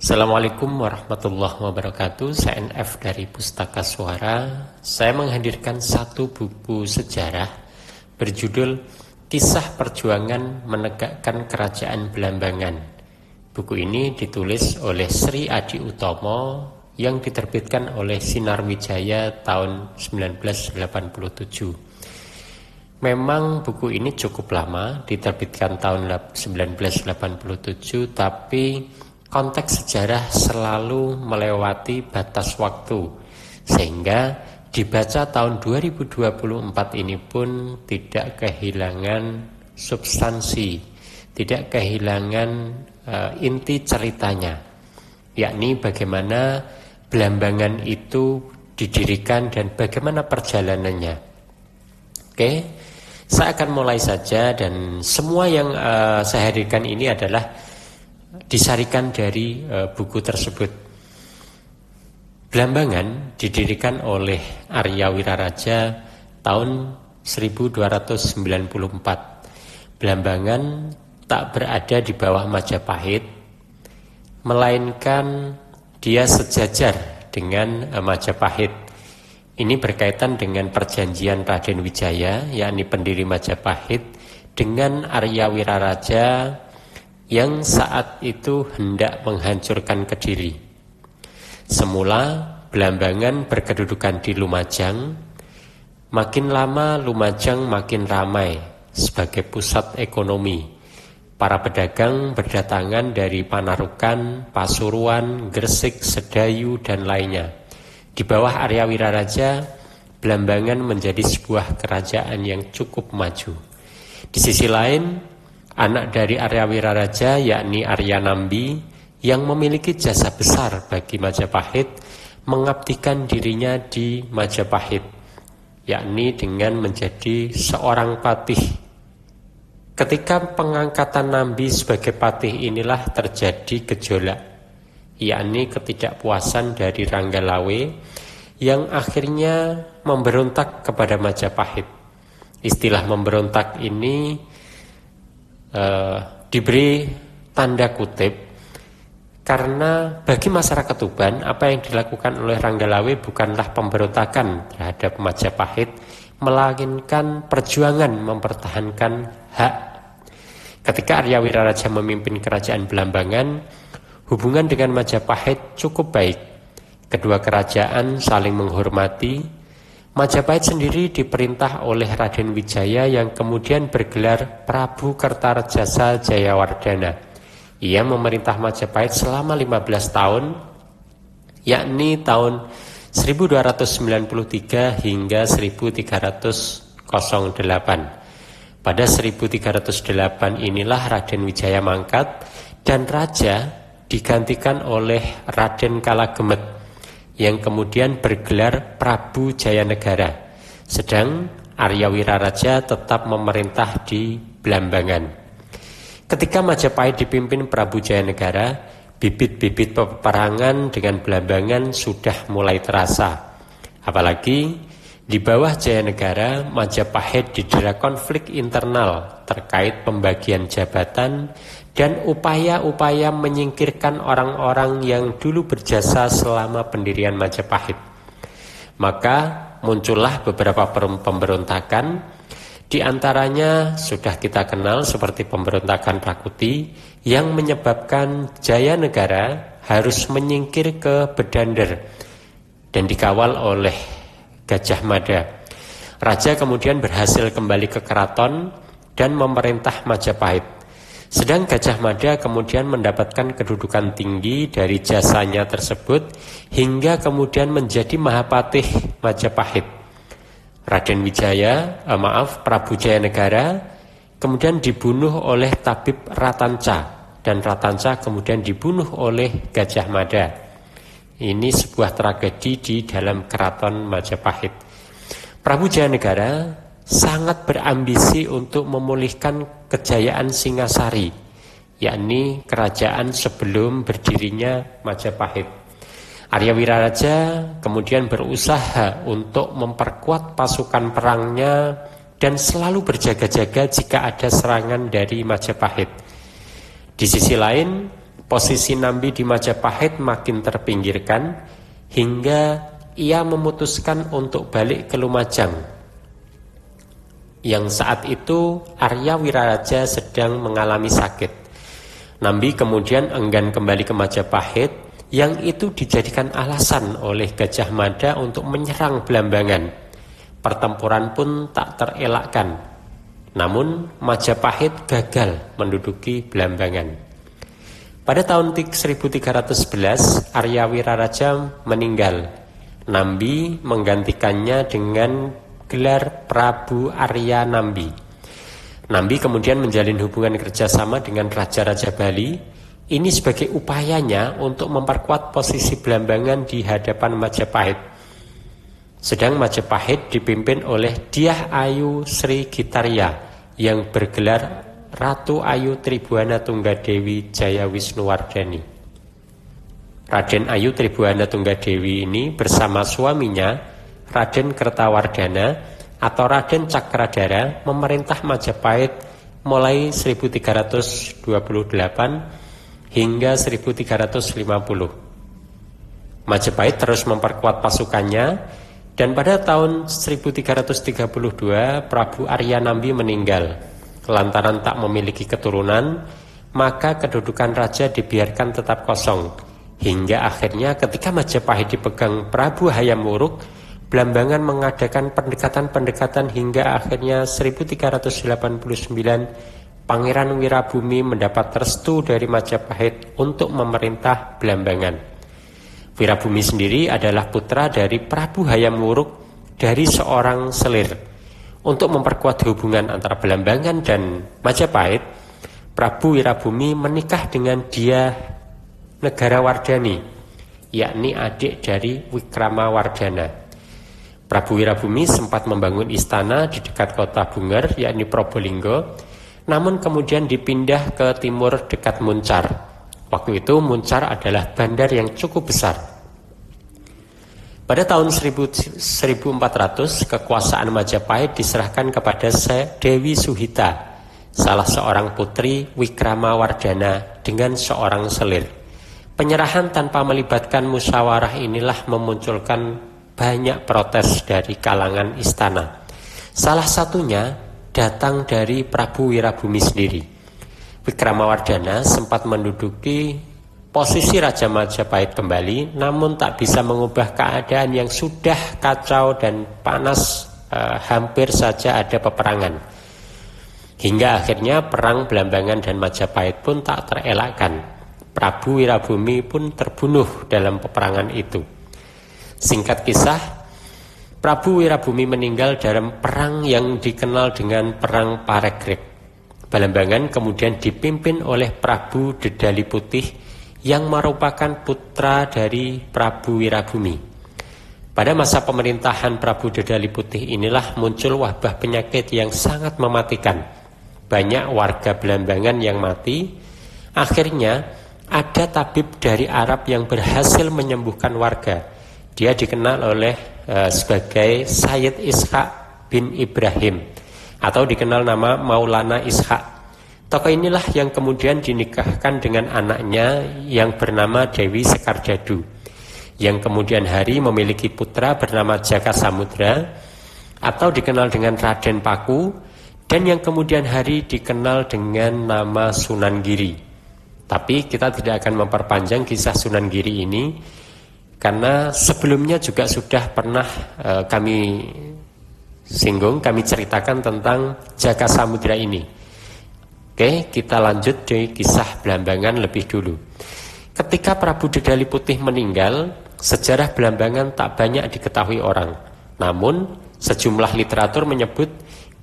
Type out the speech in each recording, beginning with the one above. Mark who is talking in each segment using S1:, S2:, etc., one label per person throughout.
S1: Assalamualaikum warahmatullahi wabarakatuh. Saya NF dari Pustaka Suara. Saya menghadirkan satu buku sejarah berjudul Kisah Perjuangan Menegakkan Kerajaan Belambangan. Buku ini ditulis oleh Sri Adi Utomo yang diterbitkan oleh Sinar Wijaya tahun 1987. Memang buku ini cukup lama, diterbitkan tahun 1987, tapi konteks sejarah selalu melewati batas waktu, sehingga dibaca tahun 2024 ini pun tidak kehilangan substansi, tidak kehilangan inti ceritanya, yakni bagaimana Belambangan itu didirikan dan bagaimana perjalanannya. Oke, saya akan mulai saja, dan semua yang saya hadirkan ini adalah disarikan dari buku tersebut. Belambangan didirikan oleh Arya Wiraraja tahun 1294. Belambangan tak berada di bawah Majapahit, melainkan dia sejajar dengan Majapahit. Ini berkaitan dengan perjanjian Raden Wijaya, yakni pendiri Majapahit, dengan Arya Wiraraja yang saat itu hendak menghancurkan Kediri. Semula Belambangan berkedudukan di Lumajang. Makin lama Lumajang makin ramai sebagai pusat ekonomi. Para pedagang berdatangan dari Panarukan, Pasuruan, Gresik, Sedayu, dan lainnya. Di bawah Arya Wiraraja, Belambangan menjadi sebuah kerajaan yang cukup maju. Di sisi lain, anak dari Arya Wiraraja, yakni Arya Nambi, yang memiliki jasa besar bagi Majapahit, mengabdikan dirinya di Majapahit, yakni dengan menjadi seorang patih. Ketika pengangkatan Nambi sebagai patih inilah terjadi gejolak, yakni ketidakpuasan dari Ranggalawe yang akhirnya memberontak kepada Majapahit. Istilah memberontak ini diberi tanda kutip karena bagi masyarakat Tuban, apa yang dilakukan oleh Ranggalawe bukanlah pemberontakan terhadap Majapahit, melainkan perjuangan mempertahankan hak. Ketika Arya Wiraraja memimpin kerajaan Belambangan, hubungan dengan Majapahit cukup baik. Kedua kerajaan saling menghormati. Majapahit sendiri diperintah oleh Raden Wijaya yang kemudian bergelar Prabu Kertarejasa Jayawardhana. Ia memerintah Majapahit selama 15 tahun, yakni tahun 1293 hingga 1308. Pada 1308 inilah Raden Wijaya mangkat dan raja digantikan oleh Raden Kalagemet yang kemudian bergelar Prabu Jayanegara. Sedang Arya Wiraraja tetap memerintah di Belambangan. Ketika Majapahit dipimpin Prabu Jayanegara, bibit-bibit peperangan dengan Belambangan sudah mulai terasa. Apalagi di bawah Jayanegara, Majapahit didera konflik internal terkait pembagian jabatan dan upaya-upaya menyingkirkan orang-orang yang dulu berjasa selama pendirian Majapahit. Maka muncullah beberapa pemberontakan, di antaranya sudah kita kenal seperti pemberontakan Prakuti yang menyebabkan Jayanegara harus menyingkir ke Bedander dan dikawal oleh Gajah Mada. Raja kemudian berhasil kembali ke keraton dan memerintah Majapahit. Sedang Gajah Mada kemudian mendapatkan kedudukan tinggi dari jasanya tersebut hingga kemudian menjadi Mahapatih Majapahit. Prabu Jayanegara kemudian dibunuh oleh Tabib Ratanca, dan Ratanca kemudian dibunuh oleh Gajah Mada. Ini sebuah tragedi di dalam keraton Majapahit. Prabu Jayanegara sangat berambisi untuk memulihkan kejayaan Singasari, yakni kerajaan sebelum berdirinya Majapahit. Arya Wiraraja kemudian berusaha untuk memperkuat pasukan perangnya dan selalu berjaga-jaga jika ada serangan dari Majapahit. Di sisi lain, posisi Nambi di Majapahit makin terpinggirkan hingga ia memutuskan untuk balik ke Lumajang, yang saat itu Arya Wiraraja sedang mengalami sakit. Nambi kemudian enggan kembali ke Majapahit, yang itu dijadikan alasan oleh Gajah Mada untuk menyerang Blambangan. Pertempuran pun tak terelakkan. Namun Majapahit gagal menduduki Blambangan. Pada tahun 1311 Arya Wiraraja meninggal. Nambi menggantikannya dengan gelar Prabu Arya Nambi. Nambi kemudian menjalin hubungan kerjasama dengan Raja-Raja Bali. Ini sebagai upayanya untuk memperkuat posisi Blambangan di hadapan Majapahit. Sedang Majapahit dipimpin oleh Dyah Ayu Sri Gitarya yang bergelar Ratu Ayu Tribuana Tunggadewi Jaya Wisnuwardani. Raden Ayu Tribuana Tunggadewi ini bersama suaminya Raden Kertawardhana atau Raden Cakradara memerintah Majapahit mulai 1328 hingga 1350. Majapahit terus memperkuat pasukannya, dan pada tahun 1332 Prabu Arya Nambi meninggal. Lantaran tak memiliki keturunan, maka kedudukan raja dibiarkan tetap kosong. Hingga akhirnya ketika Majapahit dipegang Prabu Hayam Wuruk, Blambangan mengadakan pendekatan-pendekatan hingga akhirnya 1389 Pangeran Wirabumi mendapat restu dari Majapahit untuk memerintah Blambangan. Wirabumi sendiri adalah putra dari Prabu Hayam Wuruk dari seorang selir. Untuk memperkuat hubungan antara Blambangan dan Majapahit, Prabu Wirabumi menikah dengan Dyah Negarawardhani, yakni adik dari Wikramawardhana. Prabu Wirabumi sempat membangun istana di dekat kota Bunger, yakni Probolinggo, namun kemudian dipindah ke timur dekat Muncar. Waktu itu Muncar adalah bandar yang cukup besar. Pada tahun 1400, kekuasaan Majapahit diserahkan kepada Dewi Suhita, salah seorang putri Wikramawardhana dengan seorang selir. Penyerahan tanpa melibatkan musyawarah inilah memunculkan banyak protes dari kalangan istana. Salah satunya datang dari Prabu Wirabumi sendiri. Wikramawardhana sempat menduduki posisi Raja Majapahit kembali, namun tak bisa mengubah keadaan yang sudah kacau dan panas, hampir saja ada peperangan. Hingga akhirnya perang Blambangan dan Majapahit pun tak terelakkan. Prabu Wirabumi pun terbunuh dalam peperangan itu. Singkat kisah, Prabu Wirabumi meninggal dalam perang yang dikenal dengan Perang Paregreg. Blambangan kemudian dipimpin oleh Prabu Dedali Putih yang merupakan putra dari Prabu Wirabumi. Pada masa pemerintahan Prabu Dedali Putih inilah muncul wabah penyakit yang sangat mematikan. Banyak warga Blambangan yang mati. Akhirnya ada tabib dari Arab yang berhasil menyembuhkan warga. Dia dikenal sebagai Sayyid Ishaq bin Ibrahim atau dikenal nama Maulana Ishaq. Tokoh inilah yang kemudian dinikahkan dengan anaknya yang bernama Dewi Sekardadu, yang kemudian hari memiliki putra bernama Jaka Samudra atau dikenal dengan Raden Paku, dan yang kemudian hari dikenal dengan nama Sunan Giri. Tapi kita tidak akan memperpanjang kisah Sunan Giri ini, karena sebelumnya juga sudah pernah kami ceritakan tentang Jaka Samudra ini. Oke, kita lanjut di kisah Blambangan lebih dulu. Ketika Prabu Dedali Putih meninggal, sejarah Blambangan tak banyak diketahui orang. Namun, sejumlah literatur menyebut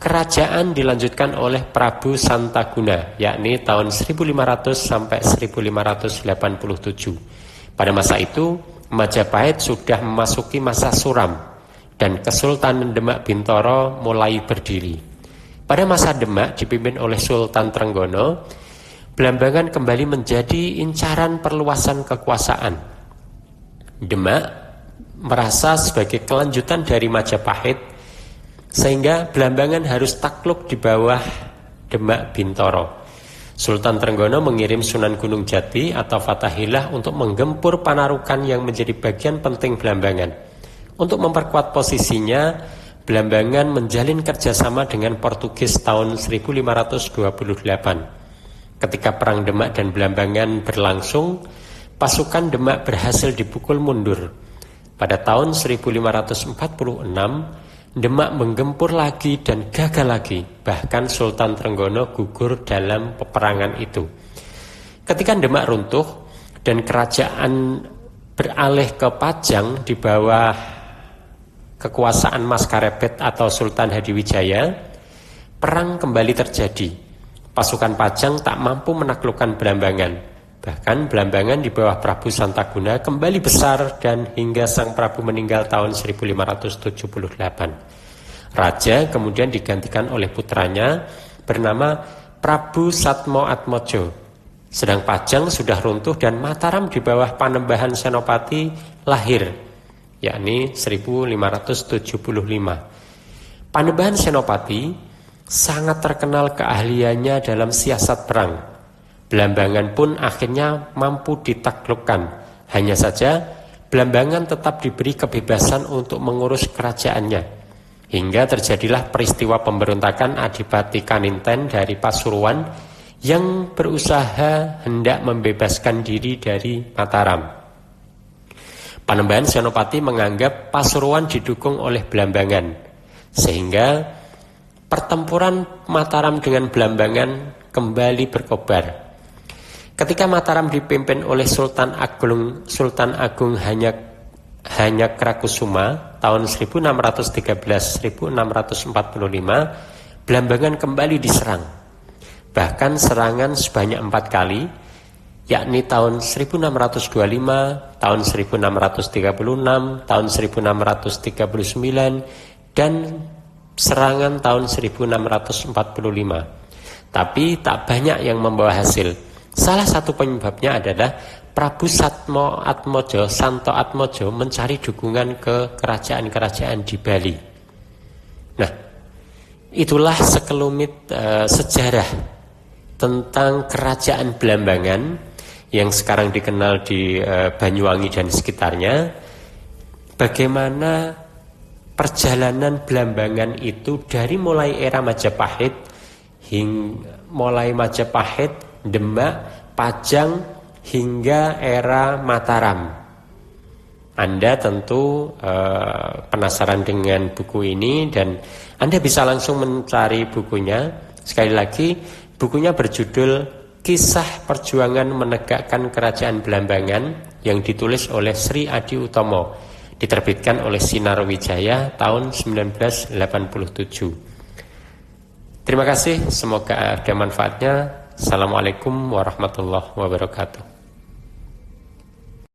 S1: kerajaan dilanjutkan oleh Prabu Santaguna, yakni tahun 1500 sampai 1587. Pada masa itu, Majapahit sudah memasuki masa suram dan Kesultanan Demak Bintoro mulai berdiri. Pada masa Demak dipimpin oleh Sultan Trenggono, Blambangan kembali menjadi incaran perluasan kekuasaan. Demak merasa sebagai kelanjutan dari Majapahit, sehingga Blambangan harus takluk di bawah Demak Bintoro. Sultan Trenggono mengirim Sunan Gunung Jati atau Fathahillah untuk menggempur Panarukan yang menjadi bagian penting Blambangan. Untuk memperkuat posisinya, Blambangan menjalin kerjasama dengan Portugis tahun 1528. Ketika Perang Demak dan Blambangan berlangsung, pasukan Demak berhasil dipukul mundur. Pada tahun 1546, Demak menggempur lagi dan gagal lagi. Bahkan Sultan Trenggono gugur dalam peperangan itu. Ketika Demak runtuh dan kerajaan beralih ke Pajang di bawah kekuasaan Mas Karebet atau Sultan Hadiwijaya, perang kembali terjadi. Pasukan Pajang tak mampu menaklukkan Blambangan. Bahkan Blambangan di bawah Prabu Santaguna kembali besar dan hingga Sang Prabu meninggal tahun 1578. Raja kemudian digantikan oleh putranya bernama Prabu Satmoatmojo. Sedang Pajang sudah runtuh dan Mataram di bawah Panembahan Senopati lahir, yakni 1575. Panembahan Senopati sangat terkenal keahliannya dalam siasat perang. Blambangan pun akhirnya mampu ditaklukkan. Hanya saja Blambangan tetap diberi kebebasan untuk mengurus kerajaannya. Hingga terjadilah peristiwa pemberontakan Adipati Kaninten dari Pasuruan yang berusaha hendak membebaskan diri dari Mataram. Panembahan Senopati menganggap Pasuruan didukung oleh Blambangan, sehingga pertempuran Mataram dengan Blambangan kembali berkobar. Ketika Mataram dipimpin oleh Sultan Agung Hanyakrakusuma tahun 1613-1645, Blambangan kembali diserang. Bahkan serangan sebanyak 4 kali, yakni tahun 1625, tahun 1636, tahun 1639, dan serangan tahun 1645. Tapi tak banyak yang membawa hasil. Salah satu penyebabnya adalah Prabu Santo Atmojo mencari dukungan ke kerajaan-kerajaan di Bali. Nah, itulah sekelumit sejarah tentang kerajaan Blambangan yang sekarang dikenal di Banyuwangi dan sekitarnya. Bagaimana perjalanan Blambangan itu dari mulai era Majapahit Demak, Pajang, hingga era Mataram. Anda tentu penasaran dengan buku ini dan Anda bisa langsung mencari bukunya. Sekali lagi, bukunya berjudul Kisah Perjuangan Menegakkan Kerajaan Blambangan yang ditulis oleh Sri Adi Utomo, diterbitkan oleh Sinar Wijaya tahun 1987. Terima kasih, semoga ada manfaatnya. Assalamualaikum warahmatullahi wabarakatuh.